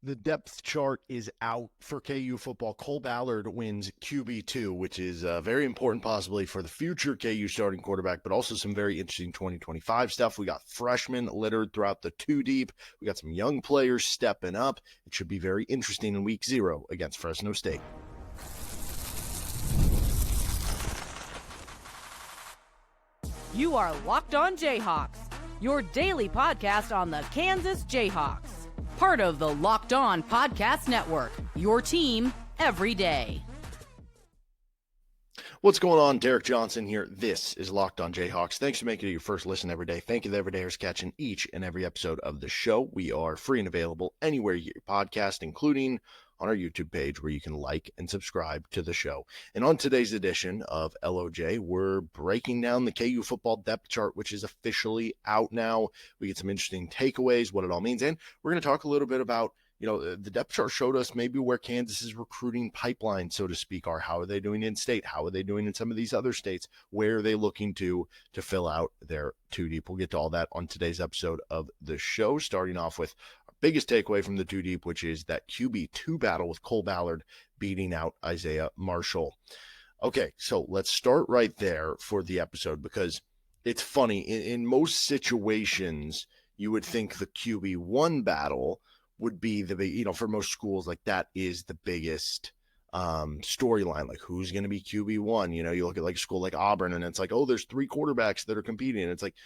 The depth chart is out for KU football. Cole Ballard wins QB2, which is very important possibly for the future KU starting quarterback, but also some very interesting 2025 stuff. We got freshmen littered throughout the two deep. We got some young players stepping up. It should be very interesting in week 0 against Fresno State. You are Locked On Jayhawks, your daily podcast on the Kansas Jayhawks. Part of the Locked On Podcast Network, your team every day. What's going on? Derek Johnson here. This is Locked On Jayhawks. Thanks for making it your first listen every day. Thank you to everydayers catching each and every episode of the show. We are free and available anywhere you get your podcast, including on our YouTube page where you can like and subscribe to the show. And on today's edition of LOJ, we're breaking down the KU football depth chart, which is officially out now. We get some interesting takeaways, what it all means. And we're going to talk a little bit about, the depth chart showed us maybe where Kansas's recruiting pipeline, so to speak, are. How are they doing in state? How are they doing in some of these other states? Where are they looking to fill out their two deep? We'll get to all that on today's episode of the show, starting off with biggest takeaway from the two deep, which is that QB2 battle with Cole Ballard beating out Isaiah Marshall. Okay, so let's start right there for the episode, because it's funny. In most situations, you would think the QB1 battle would be the big, for most schools, like that is the biggest storyline. Like, who's going to be QB1? You look at like a school like Auburn, and it's like, oh, there's 3 quarterbacks that are competing. And it's like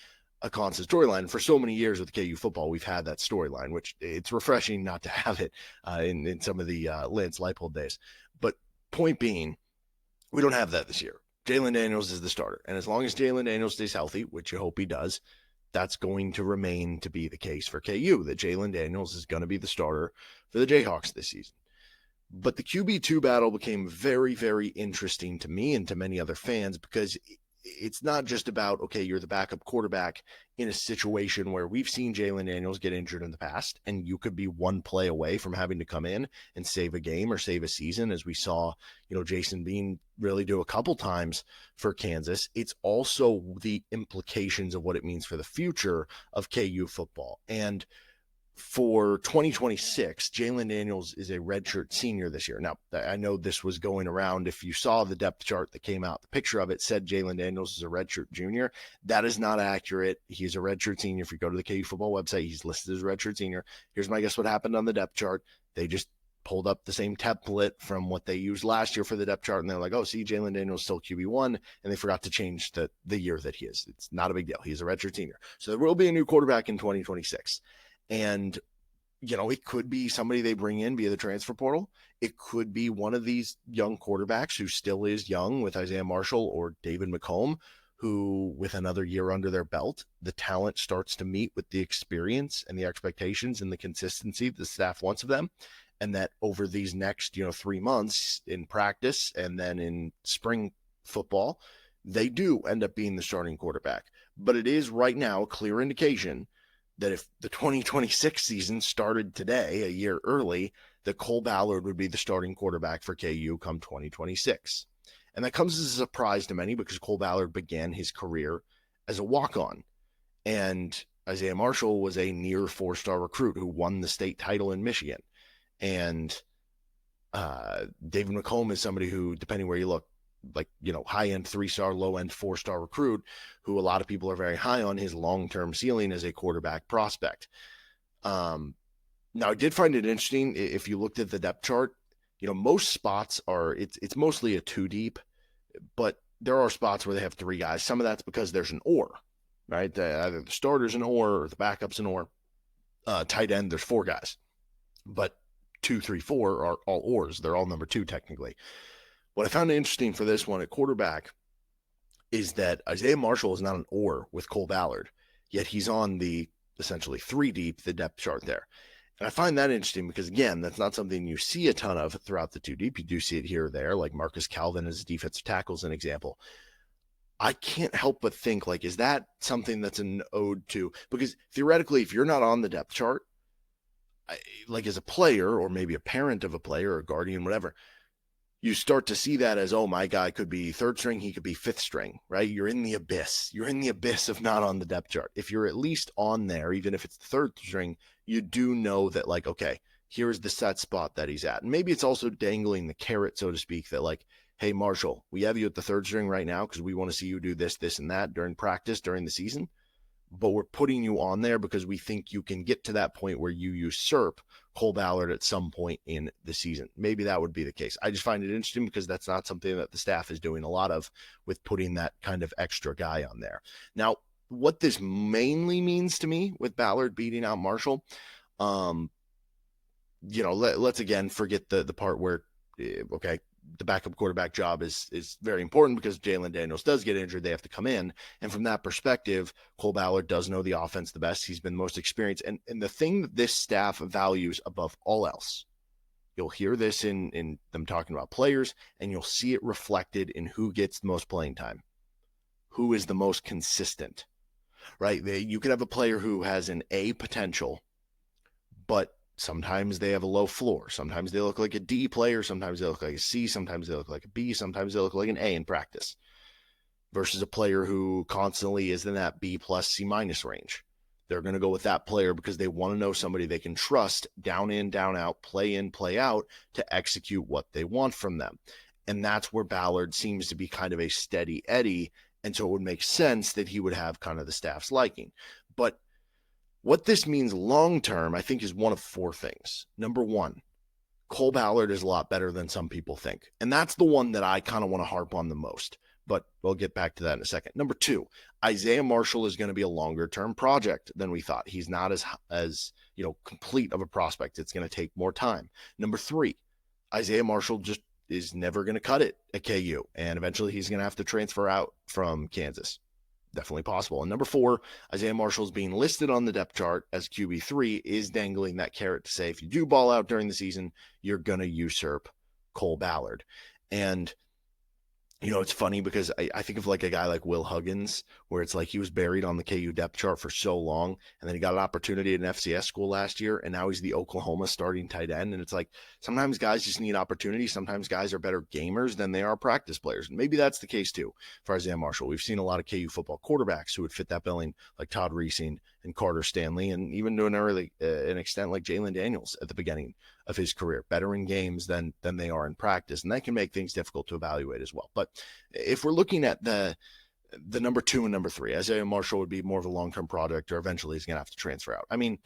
a constant storyline. For so many years with KU football, we've had that storyline, which it's refreshing not to have it in some of the Lance Leipold days. But point being, we don't have that this year. Jalon Daniels is the starter. And as long as Jalon Daniels stays healthy, which you hope he does, that's going to remain to be the case for KU, that Jalon Daniels is going to be the starter for the Jayhawks this season. But the QB2 battle became very, very interesting to me and to many other fans, because it's not just about, okay, you're the backup quarterback in a situation where we've seen Jalon Daniels get injured in the past, and you could be one play away from having to come in and save a game or save a season, as we saw, Jason Bean really do a couple times for Kansas. It's also the implications of what it means for the future of KU football. And for 2026, Jalon Daniels is a redshirt senior this year. Now, I know this was going around. If you saw the depth chart that came out, the picture of it said Jalon Daniels is a redshirt junior. That is not accurate. He's a redshirt senior. If you go to the KU football website, he's listed as a redshirt senior. Here's my guess what happened on the depth chart. They just pulled up the same template from what they used last year for the depth chart, and they're like, oh, see, Jalon Daniels still QB1, and they forgot to change the year that he is. It's not a big deal. He's a redshirt senior. So there will be a new quarterback in 2026. And, it could be somebody they bring in via the transfer portal. It could be one of these young quarterbacks who still is young, with Isaiah Marshall or David McComb, who, with another year under their belt, the talent starts to meet with the experience and the expectations and the consistency the staff wants of them. And that over these next, 3 months in practice and then in spring football, they do end up being the starting quarterback. But it is right now a clear indication that if the 2026 season started today, a year early, that Cole Ballard would be the starting quarterback for KU come 2026. And that comes as a surprise to many, because Cole Ballard began his career as a walk-on. And Isaiah Marshall was a near 4-star recruit who won the state title in Michigan. And David McComb is somebody who, depending where you look, high-end 3-star, low-end 4-star recruit, who a lot of people are very high on his long-term ceiling as a quarterback prospect. Now, I did find it interesting. If you looked at the depth chart, most spots are, it's mostly a 2 deep, but there are spots where they have 3 guys. Some of that's because there's an or, right? Either the starter's an or the backup's an or. Tight end, there's 4 guys, but 2, 3, 4 are all ors. They're all number 2 technically. What I found interesting for this one at quarterback is that Isaiah Marshall is not an or with Cole Ballard, yet he's on the essentially 3 deep, the depth chart there. And I find that interesting because, again, that's not something you see a ton of throughout the 2 deep. You do see it here or there, like Marcus Calvin as a defensive tackle is an example. I can't help but think, is that something that's an ode to? Because theoretically, if you're not on the depth chart, as a player or maybe a parent of a player or a guardian, whatever, you start to see that as, oh, my guy could be 3rd string, he could be 5th string, right? You're in the abyss. You're in the abyss of not on the depth chart. If you're at least on there, even if it's the 3rd string, you do know that, okay, here's the set spot that he's at. And maybe it's also dangling the carrot, so to speak, that like, hey, Marshall, we have you at the third string right now because we want to see you do this, this, and that during practice, during the season. But we're putting you on there because we think you can get to that point where you usurp Cole Ballard at some point in the season. Maybe that would be the case. I just find it interesting because that's not something that the staff is doing a lot of with putting that kind of extra guy on there. Now, what this mainly means to me with Ballard beating out Marshall, let's again forget the part where, okay, the backup quarterback job is very important because Jalon Daniels does get injured. They have to come in. And from that perspective, Cole Ballard does know the offense the best. He's been most experienced. And the thing that this staff values above all else, you'll hear this in them talking about players, and you'll see it reflected in who gets the most playing time, who is the most consistent, right? You could have a player who has an A potential, but sometimes they have a low floor. Sometimes they look like a D player. Sometimes they look like a C. Sometimes they look like a B. Sometimes they look like an A in practice, versus a player who constantly is in that B plus C minus range. They're going to go with that player because they want to know somebody they can trust down in, down out, play in, play out to execute what they want from them. And that's where Ballard seems to be kind of a steady Eddie. And so it would make sense that he would have kind of the staff's liking. But what this means long-term, I think, is one of four things. Number one, Cole Ballard is a lot better than some people think. And that's the one that I kind of want to harp on the most, but we'll get back to that in a second. Number two, Isaiah Marshall is going to be a longer-term project than we thought. He's not as complete of a prospect. It's going to take more time. Number three, Isaiah Marshall just is never going to cut it at KU, and eventually he's going to have to transfer out from Kansas. Definitely possible. And number four, Isaiah Marshall's being listed on the depth chart as QB3 is dangling that carrot to say, if you do ball out during the season, you're going to usurp Cole Ballard. And, it's funny because I think of like a guy like Will Huggins, where it's like he was buried on the KU depth chart for so long, and then he got an opportunity at an FCS school last year, and now he's the Oklahoma starting tight end. And it's like, sometimes guys just need opportunity. Sometimes guys are better gamers than they are practice players. And maybe that's the case too for Isaiah Marshall. We've seen a lot of KU football quarterbacks who would fit that billing, like Todd Reesing and Carter Stanley, and even to an extent like Jalon Daniels at the beginning of his career, better in games than they are in practice. And that can make things difficult to evaluate as well. But if we're looking at the number two and number three, Isaiah Marshall would be more of a long-term project, or eventually he's going to have to transfer out. I mean,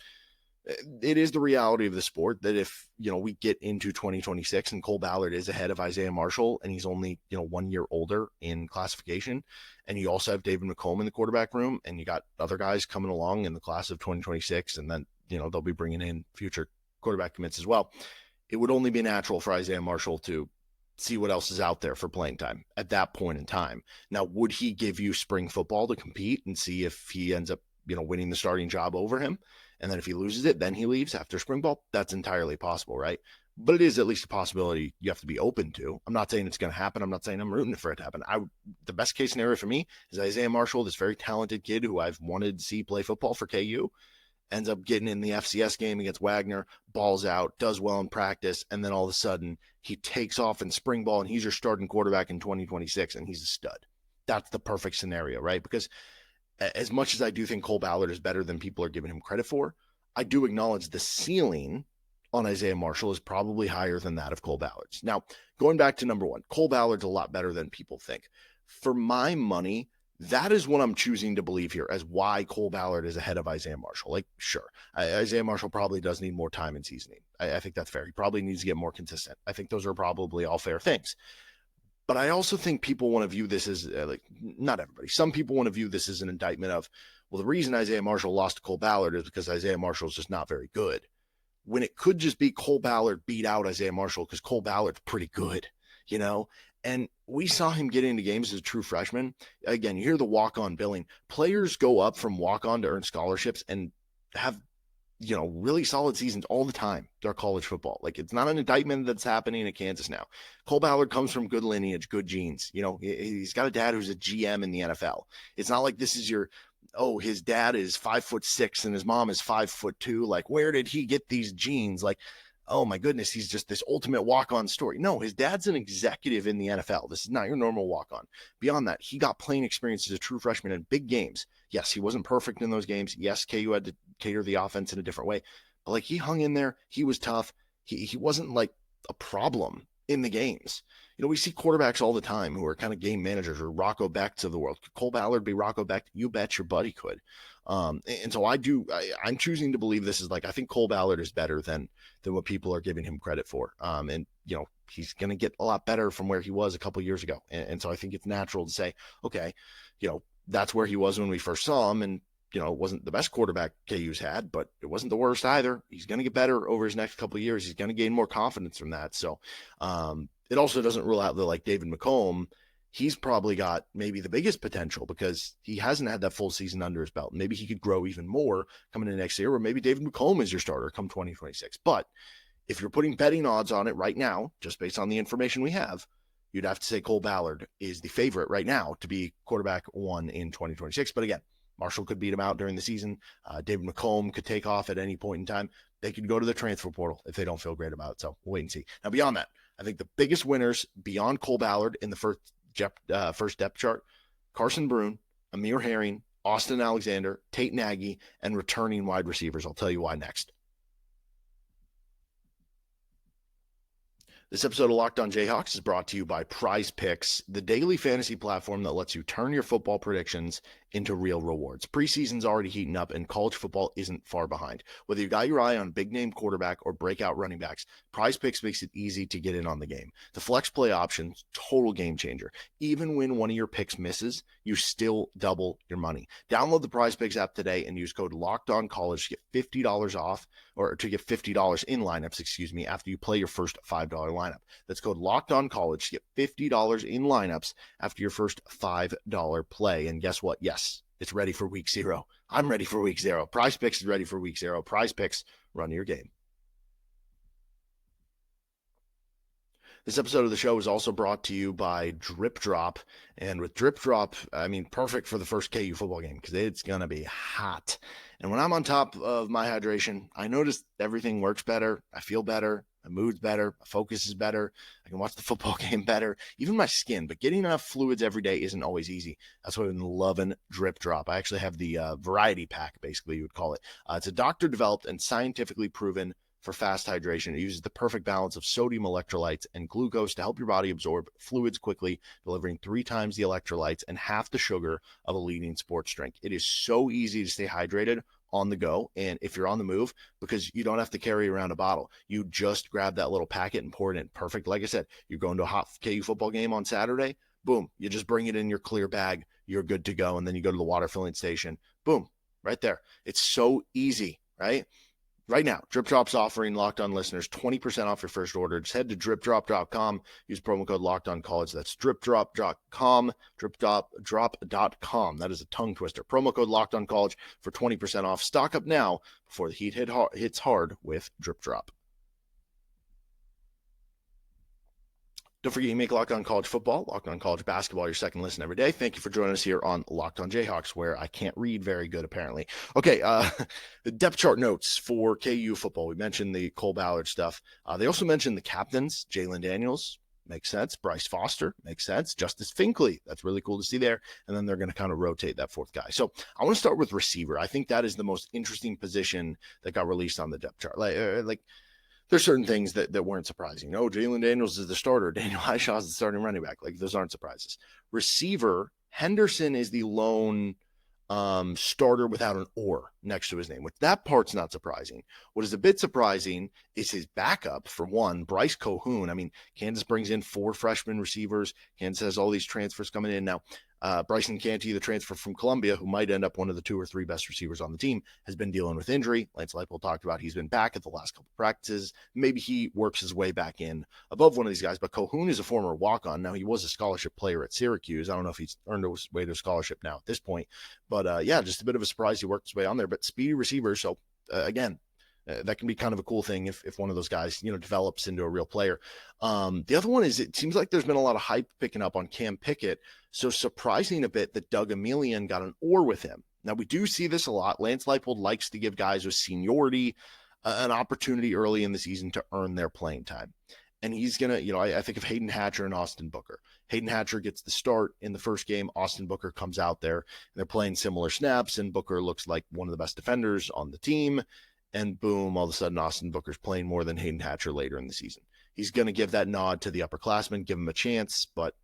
it is the reality of the sport that if, we get into 2026 and Cole Ballard is ahead of Isaiah Marshall and he's only, 1 year older in classification, and you also have David McComb in the quarterback room, and you got other guys coming along in the class of 2026, and then, they'll be bringing in future quarterback commits as well. It would only be natural for Isaiah Marshall to see what else is out there for playing time at that point in time. Now, would he give you spring football to compete and see if he ends up, winning the starting job over him? And then if he loses it, then he leaves after spring ball. That's entirely possible, right? But it is at least a possibility you have to be open to. I'm not saying it's going to happen. I'm not saying I'm rooting for it to happen. The best case scenario for me is Isaiah Marshall, this very talented kid who I've wanted to see play football for KU, ends up getting in the FCS game against Wagner, balls out, does well in practice, and then all of a sudden he takes off in spring ball and he's your starting quarterback in 2026 and he's a stud. That's the perfect scenario, right? Because as much as I do think Cole Ballard is better than people are giving him credit for, I do acknowledge the ceiling on Isaiah Marshall is probably higher than that of Cole Ballard's. Now, going back to number one, Cole Ballard's a lot better than people think. For my money, that is what I'm choosing to believe here as why Cole Ballard is ahead of Isaiah Marshall. Like, sure, Isaiah Marshall probably does need more time in seasoning. I think that's fair. He probably needs to get more consistent. I think those are probably all fair things. But I also think people want to view this as, not everybody, some people want to view this as an indictment of, well, the reason Isaiah Marshall lost to Cole Ballard is because Isaiah Marshall is just not very good. When it could just be Cole Ballard beat out Isaiah Marshall because Cole Ballard's pretty good, And we saw him get into games as a true freshman. Again, you hear the walk-on billing. Players go up from walk-on to earn scholarships and have, really solid seasons all the time. They're college football. Like, it's not an indictment that's happening at Kansas now. Cole Ballard comes from good lineage, good genes. He's got a dad who's a GM in the NFL. It's not like this is his dad is 5'6" and his mom is 5'2". Like, where did he get these genes? Like, oh my goodness, he's just this ultimate walk-on story. No, his dad's an executive in the NFL. This is not your normal walk-on. Beyond that, he got playing experience as a true freshman in big games. Yes, he wasn't perfect in those games. Yes, KU had to cater the offense in a different way, Like, he hung in there. He was tough. He wasn't like a problem in the games. We see quarterbacks all the time who are kind of game managers, or Rocco Bechts of the world. Could Cole Ballard be Rocco Becht? You bet your buddy could. And so I'm choosing to believe this is like, I think Cole Ballard is better than what people are giving him credit for. And he's going to get a lot better from where he was a couple years ago. And so I think it's natural to say, okay, that's where he was when we first saw him. And, it wasn't the best quarterback KU's had, but it wasn't the worst either. He's going to get better over his next couple of years. He's going to gain more confidence from that. So it also doesn't rule out that, like, David McComb, he's probably got maybe the biggest potential because he hasn't had that full season under his belt. Maybe he could grow even more coming into next year, or maybe David McComb is your starter come 2026. But if you're putting betting odds on it right now, just based on the information we have, you'd have to say Cole Ballard is the favorite right now to be quarterback 1 in 2026. But again, Marshall could beat him out during the season. David McComb could take off at any point in time. They could go to the transfer portal if they don't feel great about it. So we'll wait and see. Now, beyond that, I think the biggest winners beyond Cole Ballard in the first depth chart, Carson Brune, Amir Herring, Austin Alexander, Tate Nagy, and returning wide receivers. I'll tell you why next. This episode of Locked On Jayhawks is brought to you by Prize Picks, the daily fantasy platform that lets you turn your football predictions into real rewards. Preseason's already heating up, and college football isn't far behind. Whether you got your eye on big-name quarterback or breakout running backs, Prize Picks makes it easy to get in on the game. The flex play option, total game changer. Even when one of your picks misses, you still double your money. Download the Prize Picks app today and use code LOCKEDONCollege to get $50 off, or to get $50 in lineups, after you play your first $5 lineup. That's code LOCKEDONCollege to get $50 in lineups after your first $5 play. And guess what? Yes, it's ready for week 0. I'm ready for week 0. Prize Picks is ready for week 0. Prize Picks, run your game. This episode of the show is also brought to you by Drip Drop. And with Drip Drop, I mean, perfect for the first KU football game because it's going to be hot. And when I'm on top of my hydration, I notice everything works better. I feel better. My mood's better. My focus is better. I can watch the football game better. Even my skin. But getting enough fluids every day isn't always easy. That's why I've been loving Drip Drop. I actually have the variety pack, basically, you would call it. It's a doctor-developed and scientifically proven for fast hydration. It uses the perfect balance of sodium electrolytes and glucose to help your body absorb fluids quickly, delivering 3 times the electrolytes and half the sugar of a leading sports drink. It is so easy to stay hydrated on the go, and if you're on the move, because you don't have to carry around a bottle. You just grab that little packet and pour it in. Perfect. Like I said, you're going to a hot KU football game on Saturday, boom, you just bring it in your clear bag, you're good to go, and then you go to the water filling station, boom, right there. It's so easy, right? Right now, Drip Drop's offering Locked On listeners 20% off your first order. Just head to dripdrop.com. Use promo code LOCKEDONCollege. That's dripdrop.com, dripdrop.com. That is a tongue twister. Promo code LOCKEDONCollege for 20% off. Stock up now before the heat hits hard with Drip Drop. Don't forget you make Locked On College Football, Locked On College Basketball your second listen every day. Thank you for joining us here on Locked On Jayhawks, where I can't read very good, apparently. Okay, the depth chart notes for KU football. We mentioned the Cole Ballard stuff. They also mentioned the captains, Jalen Daniels, makes sense. Bryce Foster, makes sense. Justice Finkley, that's really cool to see there. And then they're going to kind of rotate that fourth guy. So I want to start with receiver. I think that is the most interesting position that got released on the depth chart. Like there's certain things that weren't surprising. Oh, Jalen Daniels is the starter. Daniel Hishaw is the starting running back. Like, those aren't surprises. Receiver, Henderson is the lone starter without an or next to his name, which that part's not surprising. What is a bit surprising is his backup, for one, Bryce Cohoon. I mean, Kansas brings in 4 freshman receivers. Kansas has all these transfers coming in now. Bryson Canty, the transfer from Columbia, who might end up one of the 2 or 3 best receivers on the team, has been dealing with injury. Lance Leipold talked about he's been back at the last couple practices. Maybe he works his way back in above one of these guys, but Cohoon is a former walk-on. Now, he was a scholarship player at Syracuse. I don't know if he's earned his way to a scholarship now at this point, but yeah, just a bit of a surprise he worked his way on there, but speedy receiver. So again, that can be kind of a cool thing if one of those guys, develops into a real player. The other one is, it seems like there's been a lot of hype picking up on Cam Pickett. So surprising a bit that Doug Emilian got an or with him. Now, we do see this a lot. Lance Leipold likes to give guys with seniority an opportunity early in the season to earn their playing time. And he's going to, I think of Hayden Hatcher and Austin Booker. Hayden Hatcher gets the start in the first game. Austin Booker comes out there, and they're playing similar snaps, and Booker looks like one of the best defenders on the team. and boom, all of a sudden Austin Booker's playing more than Hayden Hatcher later in the season. He's going to give that nod to the upperclassmen, give him a chance, but,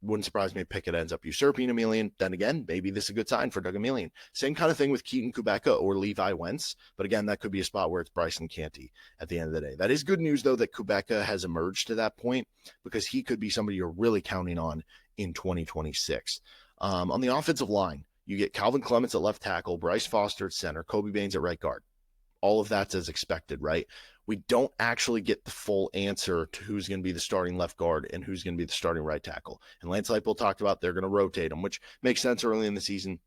wouldn't surprise me if Pickett ends up usurping Emilian. Then again, maybe this is a good sign for Doug Emilian. Same kind of thing with Keaton Kubeka or Levi Wentz, but again, that could be a spot where it's Bryson Canty at the end of the day. That is good news, though, that Kubeka has emerged to that point, because he could be somebody you're really counting on in 2026. On the offensive line, you get Calvin Clements at left tackle, Bryce Foster at center, Kobe Baines at right guard. All of that's as expected, right? We don't actually get the full answer to who's going to be the starting left guard and who's going to be the starting right tackle. And Lance Leipold talked about they're going to rotate them, which makes sense early in the season.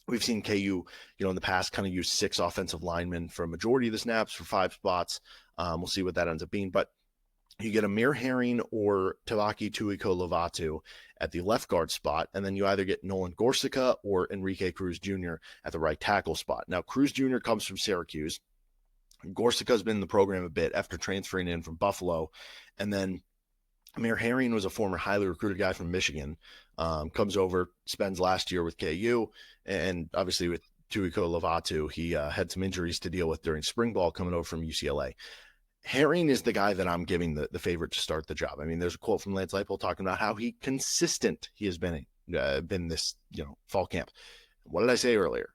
We've seen KU, in the past kind of use 6 offensive linemen for a majority of the snaps for 5 spots. We'll see what that ends up being. But you get Amir Herring or Tavaki Tuiko-Lovato at the left guard spot, and then you either get Nolan Gorsica or Enrique Cruz Jr. at the right tackle spot. Now, Cruz Jr. comes from Syracuse. Gorsica's been in the program a bit after transferring in from Buffalo. And then Amir Herring was a former highly recruited guy from Michigan, comes over, spends last year with KU, and obviously with Tuiko-Lovato, he had some injuries to deal with during spring ball coming over from UCLA. Herring is the guy that I'm giving the favorite to start the job. I mean, there's a quote from Lance Leipold talking about how consistent he has been this, fall camp. What did I say earlier?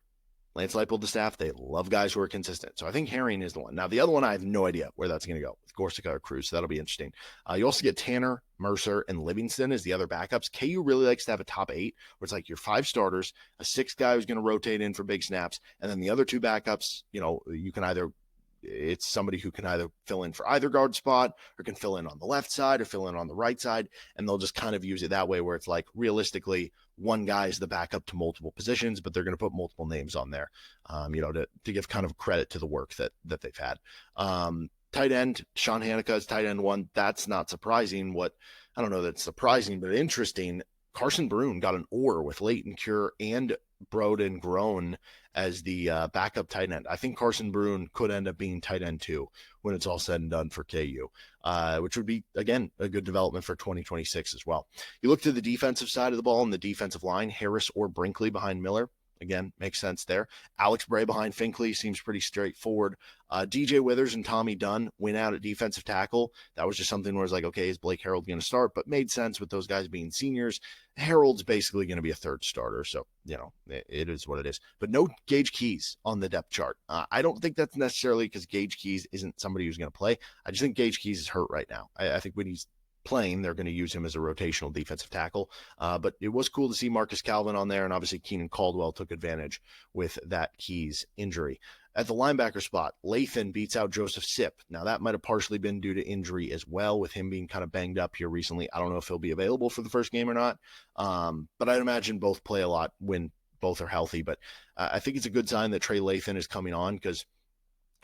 Lance Leipold, the staff, they love guys who are consistent. So I think Herring is the one. Now, the other one, I have no idea where that's going to go with Gorsica or Cruz. So that'll be interesting. You also get Tanner, Mercer, and Livingston as the other backups. KU really likes to have a top 8 where it's like your 5 starters, a 6th guy who's going to rotate in for big snaps, and then the other 2 backups, you can it's somebody who can either fill in for either guard spot or can fill in on the left side or fill in on the right side. And they'll just kind of use it that way where it's like realistically one guy is the backup to multiple positions, but they're going to put multiple names on there, to give kind of credit to the work that they've had. Tight end, Sean Hanukkah is tight end 1. That's not surprising. I don't know that's surprising, but interesting. Carson Brune got an oar with Leighton Cure and Broden Grown as the backup tight end. I think Carson Brune could end up being tight end 2 when it's all said and done for KU, which would be, again, a good development for 2026 as well. You look to the defensive side of the ball and the defensive line, Harris or Brinkley behind Miller. Again, makes sense there. Alex Bray behind Finkley seems pretty straightforward. DJ Withers and Tommy Dunn went out at defensive tackle. That was just something where it's like, okay, is Blake Harold going to start? But made sense with those guys being seniors. Harold's basically going to be a 3rd starter. So, it is what it is. But no Gage Keys on the depth chart. I don't think that's necessarily because Gage Keys isn't somebody who's going to play. I just think Gage Keys is hurt right now. I think when he's playing, they're going to use him as a rotational defensive tackle. But it was cool to see Marcus Calvin on there, and obviously Keenan Caldwell took advantage with that Keys injury. At the linebacker spot, Lathan beats out Joseph Sipp. Now, that might have partially been due to injury as well, with him being kind of banged up here recently. I don't know if he'll be available for the first game or not, but I'd imagine both play a lot when both are healthy. But I think it's a good sign that Trey Lathan is coming on because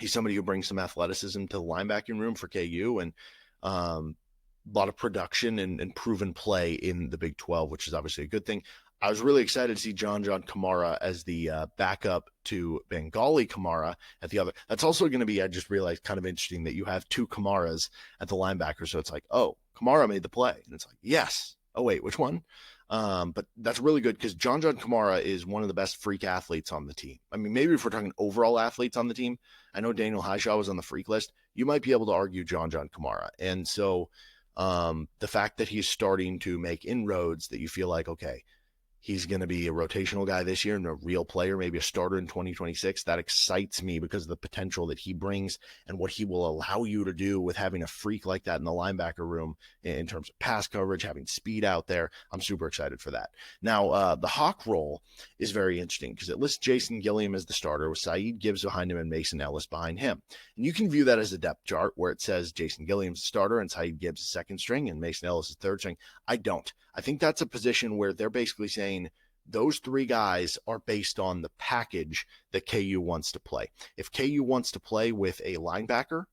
he's somebody who brings some athleticism to the linebacking room for KU, and a lot of production and proven play in the Big 12, which is obviously a good thing. I was really excited to see Jon Jon Kamara as the backup to Bengali Kamara at the other. That's also going to be, I just realized, kind of interesting that you have 2 Kamaras at the linebacker. So it's like, oh, Kamara made the play. And it's like, yes. Oh, wait, which one? But that's really good because Jon Jon Kamara is one of the best freak athletes on the team. I mean, maybe if we're talking overall athletes on the team, I know Daniel Highshaw was on the freak list. You might be able to argue Jon Jon Kamara. And so the fact that he's starting to make inroads that you feel like, okay, he's going to be a rotational guy this year and a real player, maybe a starter in 2026. That excites me because of the potential that he brings and what he will allow you to do with having a freak like that in the linebacker room in terms of pass coverage, having speed out there. I'm super excited for that. Now, the Hawk role is very interesting because it lists Jason Gilliam as the starter with Saeed Gibbs behind him and Mason Ellis behind him. And you can view that as a depth chart where it says Jason Gilliam's the starter and Saeed Gibbs is second string and Mason Ellis is third string. I don't. I think that's a position where they're basically saying those 3 guys are based on the package that KU wants to play. If KU wants to play with a linebacker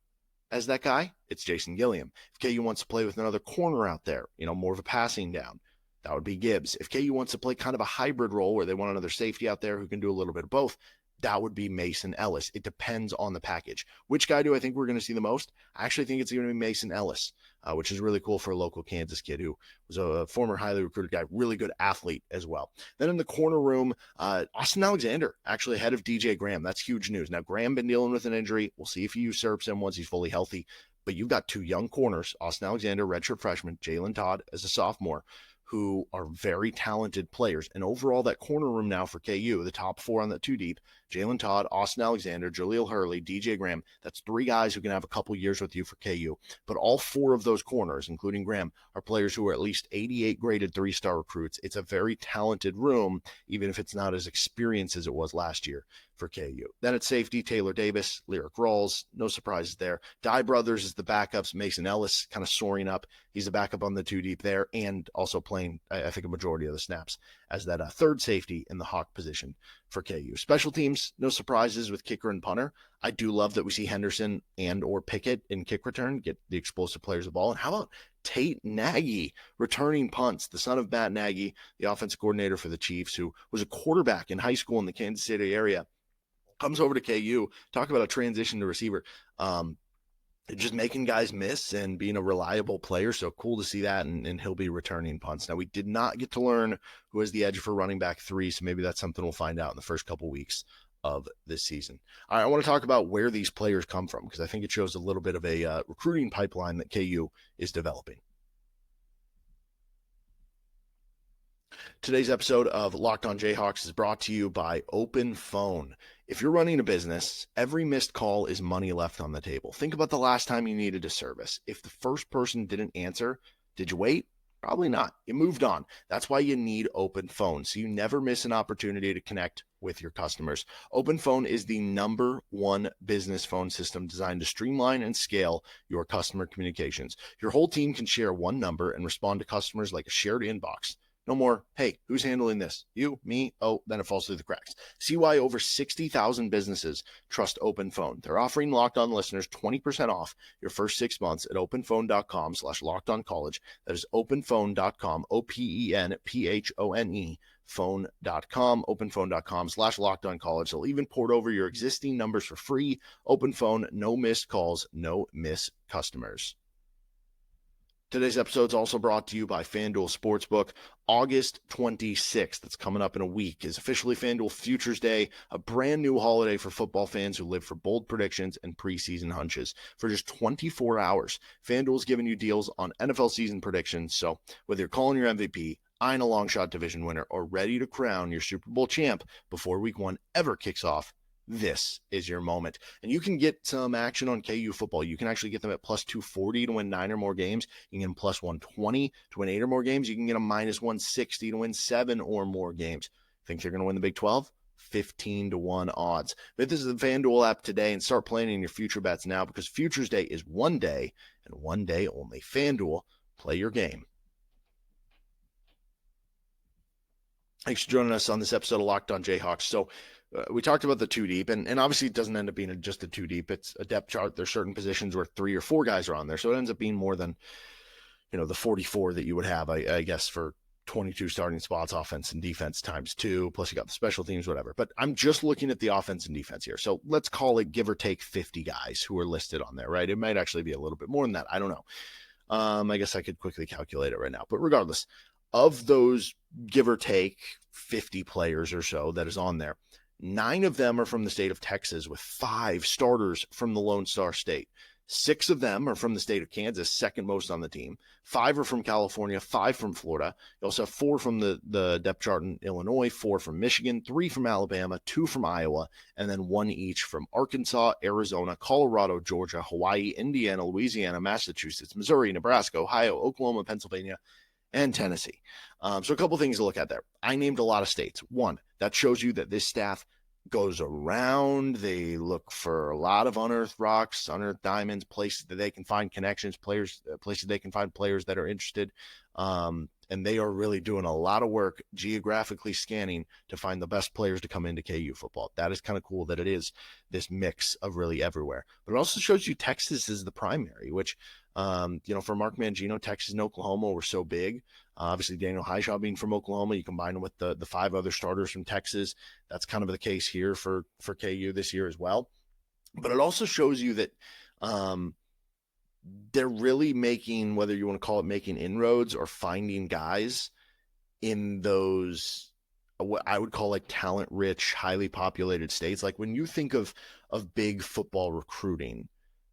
as that guy, it's Jason Gilliam. If KU wants to play with another corner out there, more of a passing down, that would be Gibbs. If KU wants to play kind of a hybrid role where they want another safety out there who can do a little bit of both, that would be Mason Ellis. It depends on the package. Which guy do I think we're going to see the most? I actually think it's going to be Mason Ellis, which is really cool for a local Kansas kid who was a former highly recruited guy, really good athlete as well. Then in the corner room, Austin Alexander, actually ahead of DJ Graham. That's huge news. Now, Graham been dealing with an injury. We'll see if he usurps him once he's fully healthy. But you've got two young corners, Austin Alexander, redshirt freshman, Jalon Todd as a sophomore, who are very talented players. And overall, that corner room now for KU, the top four on that two deep, Jalon Todd, Austin Alexander, Jaleel Hurley, DJ Graham, that's three guys who can have a couple years with you for KU. But all four of those corners, including Graham, are players who are at least 88 graded three-star recruits. It's a very talented room, even if it's not as experienced as it was last year for KU. Then at safety, Taylor Davis, Lyric Rawls, no surprises there. Dye Brothers is the backups. Mason Ellis kind of soaring up. He's the backup on the two deep there, and also playing, I think, a majority of the snaps as that third safety in the Hawk position for KU. Special teams, no surprises with kicker and punter. I do love that we see Henderson and or Pickett in kick return, get the explosive players the ball. And how about Tate Nagy returning punts, the son of Matt Nagy, the offensive coordinator for the Chiefs, who was a quarterback in high school in the Kansas City area, comes over to KU. Talk about a transition to receiver. Just making guys miss and being a reliable player. So cool to see that. And he'll be returning punts. Now, we did not get to learn who is the edge for running back 3. So maybe that's something we'll find out in the first couple weeks of this season. All right, I want to talk about where these players come from, because I think it shows a little bit of a recruiting pipeline that KU is developing. Today's episode of Locked On Jayhawks is brought to you by Open Phone. If you're running a business, every missed call is money left on the table. Think about the last time you needed a service. If the first person didn't answer, did you wait? Probably not. You moved on. That's why you need Open Phone, so you never miss an opportunity to connect with your customers. Open Phone is the #1 business phone system designed to streamline and scale your customer communications. Your whole team can share one number and respond to customers like a shared inbox. No more, hey, who's handling this? You, me? Oh, then it falls through the cracks. See why over 60,000 businesses trust Open Phone. They're offering Locked On listeners 20% off your first 6 months at openphone.com/lockedoncollege. That is openphone.com, OPENPHONE, phone.com, openphone.com/lockedoncollege. They'll even port over your existing numbers for free. Open Phone, no missed calls, no miss customers. Today's episode is also brought to you by FanDuel Sportsbook. August 26th, that's coming up in a week, is officially FanDuel Futures Day, a brand new holiday for football fans who live for bold predictions and preseason hunches. For just 24 hours, FanDuel is giving you deals on NFL season predictions. So whether you're calling your MVP, eyeing a long shot division winner, or ready to crown your Super Bowl champ before week 1 ever kicks off, this is your moment. And you can get some action on KU football. You can actually get them at plus 240 to win 9 or more games. You can get them plus 120 to win 8 or more games. You can get them minus 160 to win 7 or more games. Think they're going to win the Big 12? 15-1 odds. Visit the FanDuel app today and start planning your future bets now, because Futures Day is one day and one day only. FanDuel, play your game. Thanks for joining us on this episode of Locked On Jayhawks. So we talked about the two deep, and obviously it doesn't end up being just a two deep. It's a depth chart. There's certain positions where 3 or 4 guys are on there. So it ends up being more than, the 44 that you would have, I guess, for 22 starting spots, offense and defense times 2, plus you got the special teams, whatever. But I'm just looking at the offense and defense here. So let's call it give or take 50 guys who are listed on there, right? It might actually be a little bit more than that. I don't know. I guess I could quickly calculate it right now. But regardless, of those give or take 50 players or so that is on there, 9 of them are from the state of Texas, with 5 starters from the Lone Star State. 6 of them are from the state of Kansas, second most on the team. 5 are from California, 5 from Florida. You also have 4 from the depth chart in Illinois, 4 from Michigan, 3 from Alabama, 2 from Iowa, and then 1 each from Arkansas, Arizona, Colorado, Georgia, Hawaii, Indiana, Louisiana, Massachusetts, Missouri, Nebraska, Ohio, Oklahoma, Pennsylvania, and Tennessee. So a couple things to look at there. I named a lot of states. 1, that shows you that this staff goes around. They look for a lot of unearthed rocks, unearthed diamonds, places that they can find connections, places they can find players that are interested. And they are really doing a lot of work geographically scanning to find the best players to come into KU football. That is kind of cool that it is this mix of really everywhere. But it also shows you Texas is the primary, which, for Mark Mangino, Texas and Oklahoma were so big. Obviously, Daniel Highshaw being from Oklahoma, you combine him with the 5 other starters from Texas. That's kind of the case here for KU this year as well. But it also shows you that they're really making, whether you want to call it making inroads or finding guys in those, what I would call like talent-rich, highly populated states. Like when you think of big football recruiting,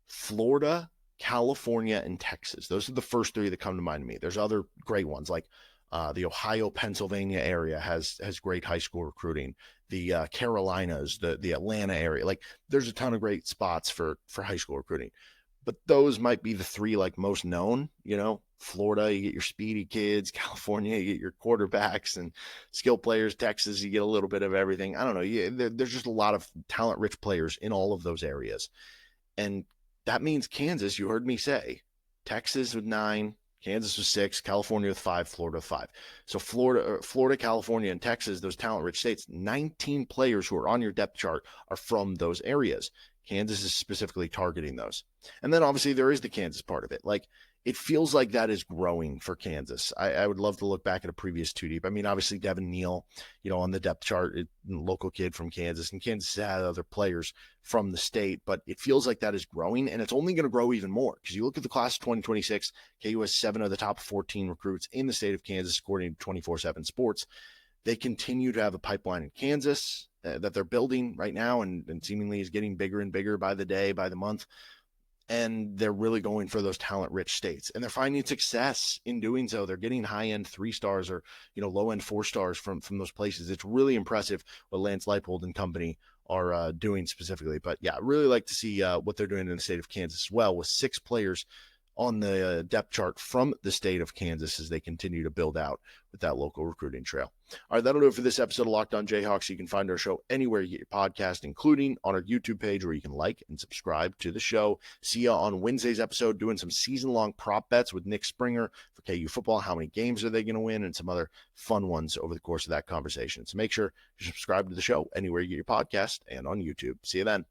Florida, California, and Texas, those are the first 3 that come to mind to me. There's other great ones like the Ohio, Pennsylvania area has great high school recruiting. The Carolinas, the Atlanta area, like there's a ton of great spots for high school recruiting. But those might be the 3 like most known. Florida, you get your speedy kids. California, you get your quarterbacks and skill players. Texas, you get a little bit of everything. I don't know. There's just a lot of talent-rich players in all of those areas. And that means Kansas, you heard me say, Texas with 9, Kansas with 6, California with 5, Florida with 5. So Florida, California, and Texas, those talent-rich states, 19 players who are on your depth chart are from those areas. Kansas is specifically targeting those. And then obviously there is the Kansas part of it. Like it feels like that is growing for Kansas. I would love to look back at a previous 2 deep. I mean, obviously Devin Neal, on the depth chart, local kid from Kansas, and Kansas had other players from the state, but it feels like that is growing, and it's only going to grow even more because you look at the class of 2026, KU has 7 of the top 14 recruits in the state of Kansas, according to 24/7 Sports. They continue to have a pipeline in Kansas that they're building right now and seemingly is getting bigger and bigger by the day, by the month. And they're really going for those talent-rich states. And they're finding success in doing so. They're getting high-end 3 stars or, low-end 4 stars from those places. It's really impressive what Lance Leipold and company are doing specifically. But, yeah, I really like to see what they're doing in the state of Kansas as well, with 6 players on the depth chart from the state of Kansas as they continue to build out with that local recruiting trail. All right, that'll do it for this episode of Locked On Jayhawks. You can find our show anywhere you get your podcast, including on our YouTube page where you can like and subscribe to the show. See you on Wednesday's episode doing some season-long prop bets with Nick Springer for KU football. How many games are they going to win? And some other fun ones over the course of that conversation. So make sure you subscribe to the show anywhere you get your podcast and on YouTube. See you then.